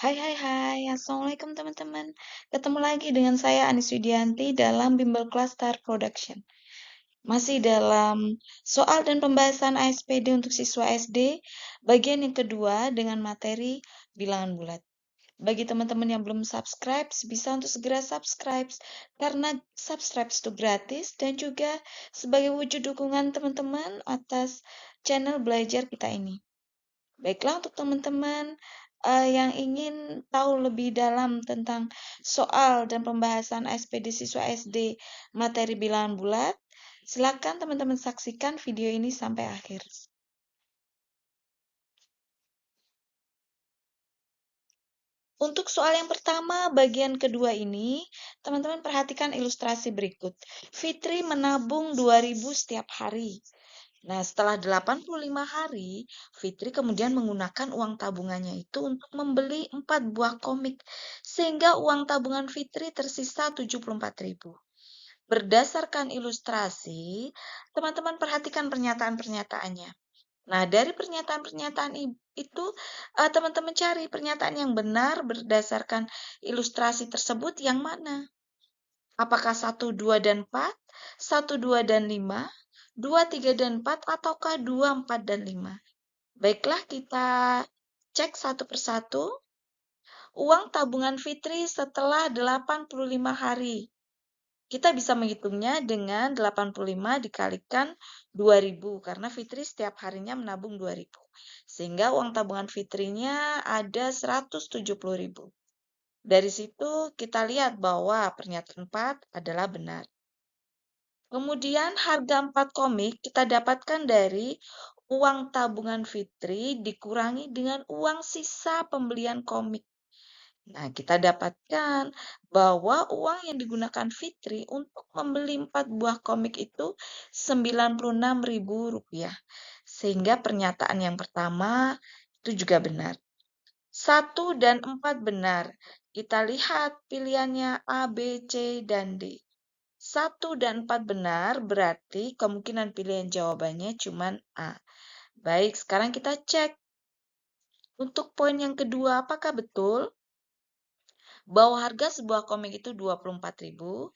Hai, Assalamualaikum teman-teman. Ketemu lagi dengan saya Anis Widianti dalam Bimbel Cluster Production. Masih dalam soal dan pembahasan ASPD untuk siswa SD, bagian yang kedua dengan materi bilangan bulat. Bagi teman-teman yang belum subscribe, bisa untuk segera subscribe karena subscribe itu gratis dan juga sebagai wujud dukungan teman-teman atas channel belajar kita ini. Baiklah untuk teman-teman yang ingin tahu lebih dalam tentang soal dan pembahasan SPD siswa SD materi bilangan bulat, silakan teman-teman saksikan video ini sampai akhir. Untuk soal yang pertama, bagian kedua ini, teman-teman perhatikan ilustrasi berikut. Fitri menabung 2.000 setiap hari. Nah, setelah 85 hari, Fitri kemudian menggunakan uang tabungannya itu untuk membeli 4 buah komik, sehingga uang tabungan Fitri tersisa 74.000. Berdasarkan ilustrasi, teman-teman perhatikan pernyataan-pernyataannya. Nah, dari pernyataan-pernyataan itu, teman-teman cari pernyataan yang benar berdasarkan ilustrasi tersebut yang mana? Apakah 1, 2, dan 4, 1, 2, dan 5, 2, 3, dan 4, ataukah 2, 4, dan 5? Baiklah, kita cek satu persatu. Uang tabungan Fitri setelah 85 hari. Kita bisa menghitungnya dengan 85 dikalikan 2.000 karena Fitri setiap harinya menabung 2.000. Sehingga uang tabungan Fitrinya ada 170.000. Dari situ kita lihat bahwa pernyataan 4 adalah benar. Kemudian harga 4 komik kita dapatkan dari uang tabungan Fitri dikurangi dengan uang sisa pembelian komik. Nah, kita dapatkan bahwa uang yang digunakan Fitri untuk membeli 4 buah komik itu Rp96.000. Sehingga pernyataan yang pertama itu juga benar. 1 dan 4 benar. Kita lihat pilihannya A, B, C, dan D. 1 dan 4 benar, berarti kemungkinan pilihan jawabannya cuma A. Baik, sekarang kita cek. Untuk poin yang kedua, apakah betul bahwa harga sebuah komik itu 24.000?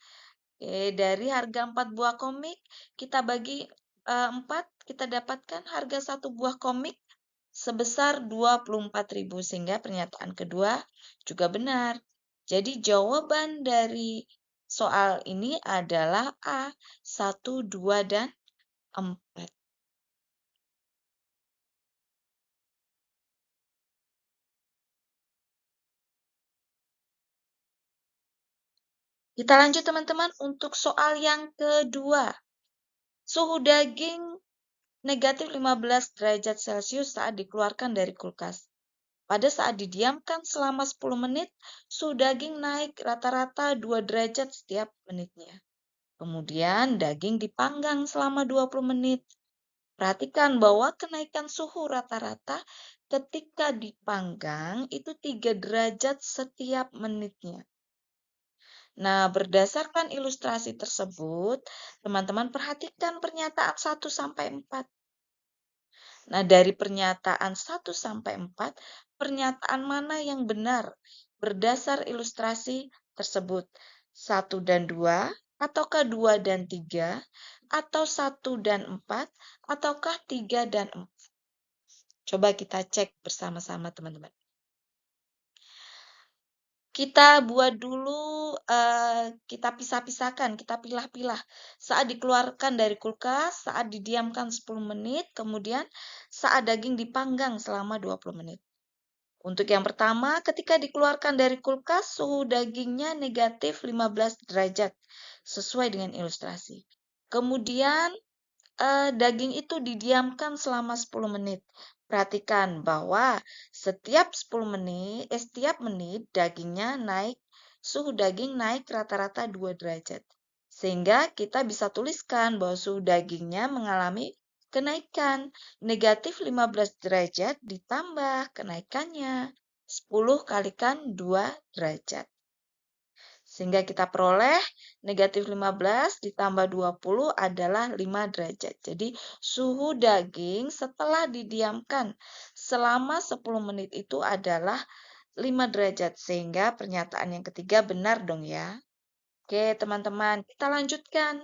Dari harga 4 buah komik, kita bagi 4, kita dapatkan harga 1 buah komik sebesar 24.000, sehingga pernyataan kedua juga benar. Jadi jawaban dari soal ini adalah A, 1, 2, dan 4. Kita lanjut teman-teman untuk soal yang kedua. Suhu daging negatif 15 derajat Celcius saat dikeluarkan dari kulkas. Pada saat didiamkan selama 10 menit, suhu daging naik rata-rata 2 derajat setiap menitnya. Kemudian daging dipanggang selama 20 menit. Perhatikan bahwa kenaikan suhu rata-rata ketika dipanggang itu 3 derajat setiap menitnya. Nah, berdasarkan ilustrasi tersebut, teman-teman perhatikan pernyataan 1 sampai 4. Nah, dari pernyataan 1 sampai 4, pernyataan mana yang benar berdasar ilustrasi tersebut? 1 dan 2, ataukah 2 dan 3, atau 1 dan 4, ataukah 3 dan 4? Coba kita cek bersama-sama teman-teman. Kita buat dulu, kita pisah-pisahkan, kita pilah-pilah. Saat dikeluarkan dari kulkas, saat didiamkan 10 menit, kemudian saat daging dipanggang selama 20 menit. Untuk yang pertama, ketika dikeluarkan dari kulkas, suhu dagingnya negatif 15 derajat, sesuai dengan ilustrasi. Kemudian, daging itu didiamkan selama 10 menit. Perhatikan bahwa setiap menit dagingnya naik, suhu daging naik rata-rata 2 derajat. Sehingga kita bisa tuliskan bahwa suhu dagingnya mengalami kenaikan negatif 15 derajat ditambah kenaikannya 10 kalikan 2 derajat. Sehingga kita peroleh negatif 15 ditambah 20 adalah 5 derajat. Jadi suhu daging setelah didiamkan selama 10 menit itu adalah 5 derajat, sehingga pernyataan yang ketiga benar dong ya. Oke, teman-teman, kita lanjutkan.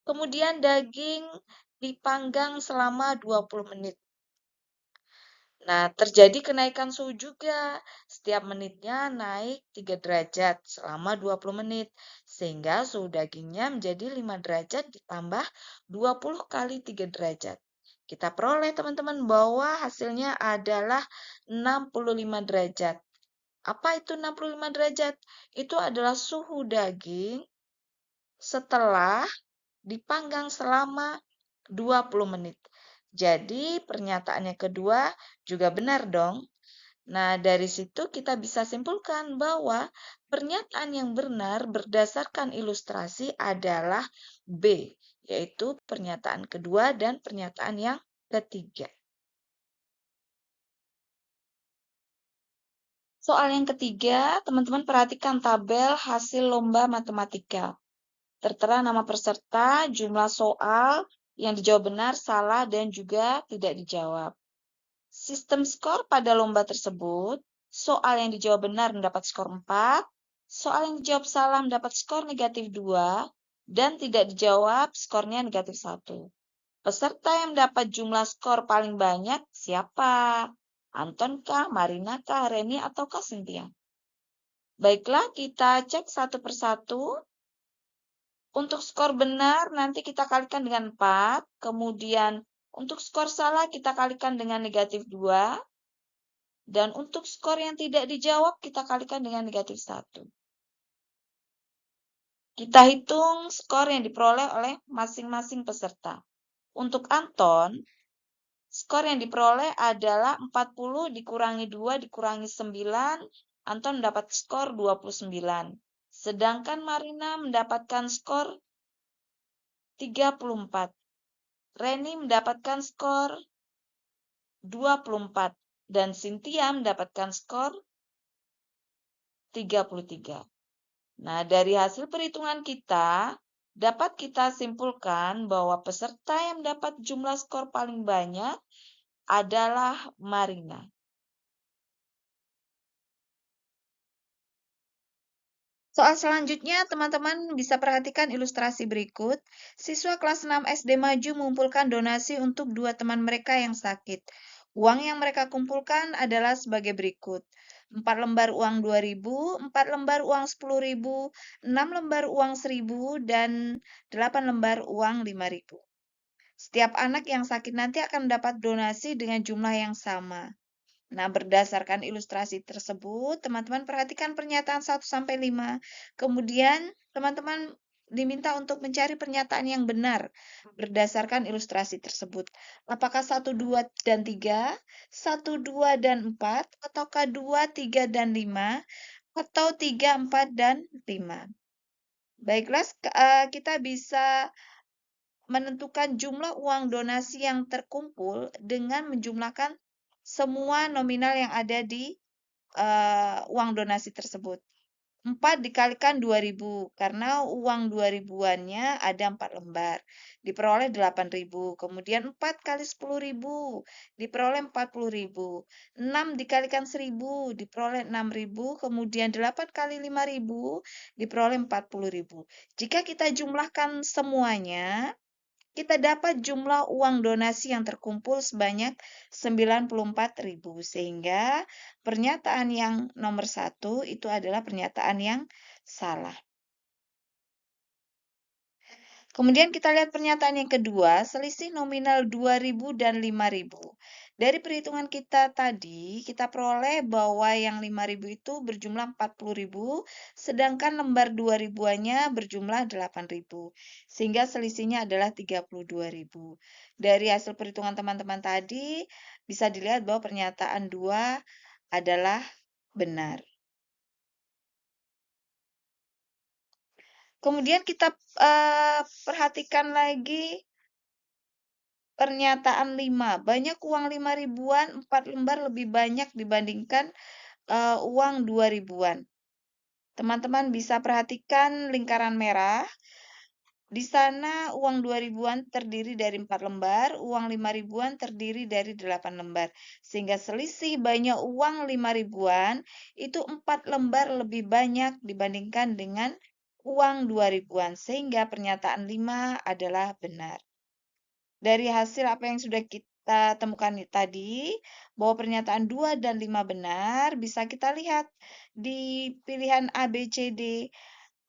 Kemudian daging dipanggang selama 20 menit. Nah, terjadi kenaikan suhu juga. Setiap menitnya naik 3 derajat selama 20 menit. Sehingga suhu dagingnya menjadi 5 derajat ditambah 20 kali 3 derajat. Kita peroleh teman-teman bahwa hasilnya adalah 65 derajat. Apa itu 65 derajat? Itu adalah suhu daging setelah dipanggang selama 20 menit. Jadi, pernyataan yang kedua juga benar dong. Nah, dari situ kita bisa simpulkan bahwa pernyataan yang benar berdasarkan ilustrasi adalah B, yaitu pernyataan kedua dan pernyataan yang ketiga. Soal yang ketiga, teman-teman perhatikan tabel hasil lomba matematika. Tertera nama peserta, jumlah soal yang dijawab benar, salah, dan juga tidak dijawab. Sistem skor pada lomba tersebut, soal yang dijawab benar mendapat skor 4, soal yang dijawab salah mendapat skor negatif 2, dan tidak dijawab skornya negatif 1. Peserta yang mendapat jumlah skor paling banyak siapa? Anton kah, Marina kah, Reni, ataukah Cynthia? Baiklah, kita cek satu persatu. Untuk skor benar nanti kita kalikan dengan 4, kemudian untuk skor salah kita kalikan dengan negatif 2, dan untuk skor yang tidak dijawab kita kalikan dengan negatif 1. Kita hitung skor yang diperoleh oleh masing-masing peserta. Untuk Anton, skor yang diperoleh adalah 40 dikurangi 2 dikurangi 9, Anton mendapat skor 29. Sedangkan Marina mendapatkan skor 34. Reni mendapatkan skor 24 dan Cynthia mendapatkan skor 33. Nah, dari hasil perhitungan kita, dapat kita simpulkan bahwa peserta yang mendapat jumlah skor paling banyak adalah Marina. Soal selanjutnya, teman-teman bisa perhatikan ilustrasi berikut. Siswa kelas 6 SD Maju mengumpulkan donasi untuk 2 teman mereka yang sakit. Uang yang mereka kumpulkan adalah sebagai berikut. 4 lembar uang 2.000, 4 lembar uang 10.000, 6 lembar uang 1.000, dan 8 lembar uang 5.000. Setiap anak yang sakit nanti akan mendapat donasi dengan jumlah yang sama. Nah, berdasarkan ilustrasi tersebut, teman-teman perhatikan pernyataan 1-5. Kemudian, teman-teman diminta untuk mencari pernyataan yang benar berdasarkan ilustrasi tersebut. Apakah 1, 2, dan 3, 1, 2, dan 4, ataukah 2, 3, dan 5, atau 3, 4, dan 5. Baiklah, kita bisa menentukan jumlah uang donasi yang terkumpul dengan menjumlahkan semua nominal yang ada di uang donasi tersebut. 4 dikalikan 2.000, karena uang 2.000-annya ada 4 lembar, diperoleh 8.000. Kemudian 4 kali 10.000, diperoleh 40.000. 6 dikalikan 1.000, diperoleh 6.000. Kemudian 8 kali 5.000, diperoleh 40.000. Jika kita jumlahkan semuanya, kita dapat jumlah uang donasi yang terkumpul sebanyak 94.000, sehingga pernyataan yang nomor 1 itu adalah pernyataan yang salah. Kemudian kita lihat pernyataan yang kedua, selisih nominal 2.000 dan 5.000. Dari perhitungan kita tadi, kita peroleh bahwa yang 5.000 itu berjumlah 40.000, sedangkan lembar 2.000-annya berjumlah 8.000, sehingga selisihnya adalah 32.000. Dari hasil perhitungan teman-teman tadi, bisa dilihat bahwa pernyataan 2 adalah benar. Kemudian kita perhatikan lagi pernyataan 5. Banyak uang 5 ribuan, 4 lembar lebih banyak dibandingkan uang 2 ribuan. Teman-teman bisa perhatikan lingkaran merah. Di sana uang 2.000-an terdiri dari 4 lembar, uang 5.000-an terdiri dari 8 lembar. Sehingga selisih banyak uang 5.000-an itu 4 lembar lebih banyak dibandingkan dengan uang 2.000-an. Sehingga pernyataan 5 adalah benar. Dari hasil apa yang sudah kita temukan tadi, bahwa pernyataan 2 dan 5 benar, bisa kita lihat di pilihan A, B, C, D.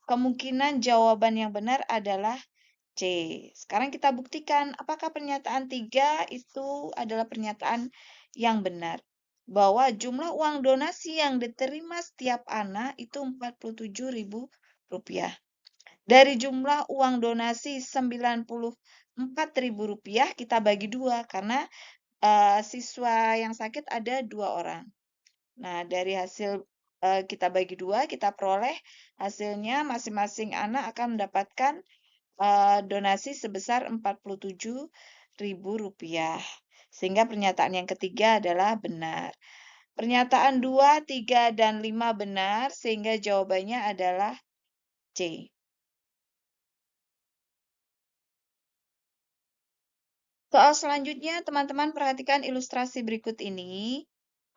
Kemungkinan jawaban yang benar adalah C. Sekarang kita buktikan apakah pernyataan 3 itu adalah pernyataan yang benar. Bahwa jumlah uang donasi yang diterima setiap anak itu Rp47.000. Dari jumlah uang donasi Rp94.000 kita bagi 2 karena siswa yang sakit ada 2 orang. Nah, dari hasil kita bagi 2, kita peroleh hasilnya masing-masing anak akan mendapatkan donasi sebesar Rp47.000. Sehingga pernyataan yang ketiga adalah benar. Pernyataan 2, 3, dan 5 benar, sehingga jawabannya adalah C. Soal selanjutnya, teman-teman perhatikan ilustrasi berikut ini.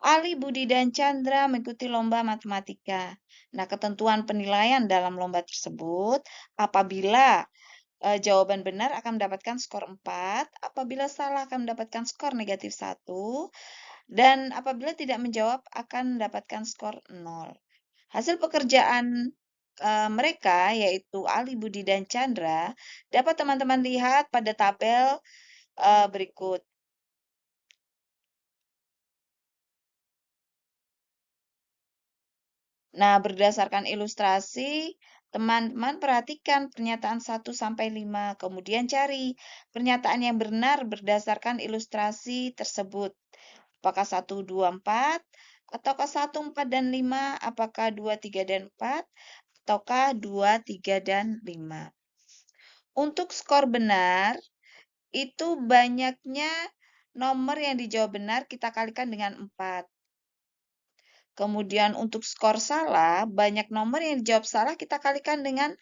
Ali, Budi, dan Chandra mengikuti lomba matematika. Nah, ketentuan penilaian dalam lomba tersebut, apabila jawaban benar akan mendapatkan skor 4, apabila salah akan mendapatkan skor negatif 1, dan apabila tidak menjawab akan mendapatkan skor 0. Hasil pekerjaan mereka, yaitu Ali, Budi, dan Chandra, dapat teman-teman lihat pada tabel berikut. Nah, berdasarkan ilustrasi, teman-teman perhatikan pernyataan 1 sampai 5, kemudian cari pernyataan yang benar berdasarkan ilustrasi tersebut. Apakah 1, 2, 4, ataukah 1, 4, dan 5, apakah 2, 3, dan 4, ataukah 2, 3, dan 5. Untuk skor benar, itu banyaknya nomor yang dijawab benar kita kalikan dengan 4. Kemudian untuk skor salah, banyak nomor yang dijawab salah kita kalikan dengan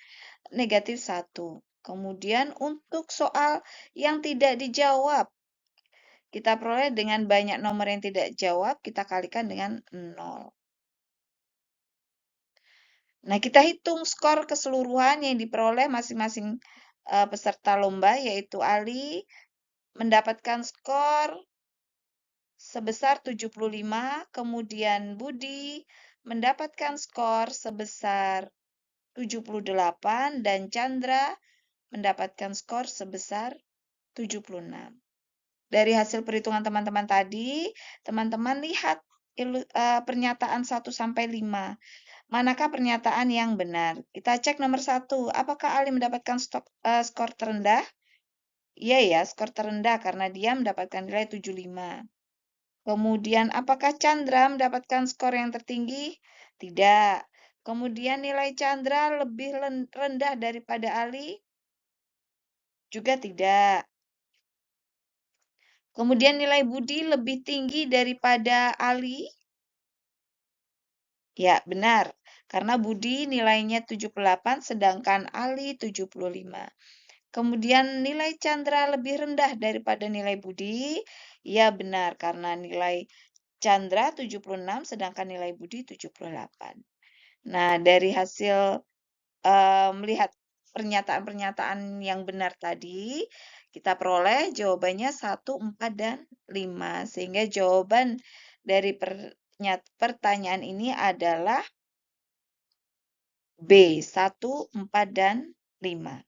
negatif 1. Kemudian untuk soal yang tidak dijawab, kita peroleh dengan banyak nomor yang tidak jawab, kita kalikan dengan 0. Nah, kita hitung skor keseluruhan yang diperoleh masing-masing peserta lomba, yaitu Ali mendapatkan skor sebesar 75, kemudian Budi mendapatkan skor sebesar 78, dan Chandra mendapatkan skor sebesar 76. Dari hasil perhitungan teman-teman tadi, teman-teman lihat pernyataan 1 sampai 5. Manakah pernyataan yang benar? Kita cek nomor 1. Apakah Ali mendapatkan skor terendah? Iya ya, skor terendah karena dia mendapatkan nilai 75. Kemudian, apakah Chandra mendapatkan skor yang tertinggi? Tidak. Kemudian nilai Chandra lebih rendah daripada Ali? Juga tidak. Kemudian nilai Budi lebih tinggi daripada Ali? Ya, benar. Karena Budi nilainya 78, sedangkan Ali 75. Kemudian nilai Chandra lebih rendah daripada nilai Budi? Ya, benar. Karena nilai Chandra 76, sedangkan nilai Budi 78. Nah, dari hasil melihat pernyataan-pernyataan yang benar tadi, kita peroleh jawabannya 1, 4, dan 5. Sehingga jawaban dari pertanyaan ini adalah B, 1, 4, dan 5.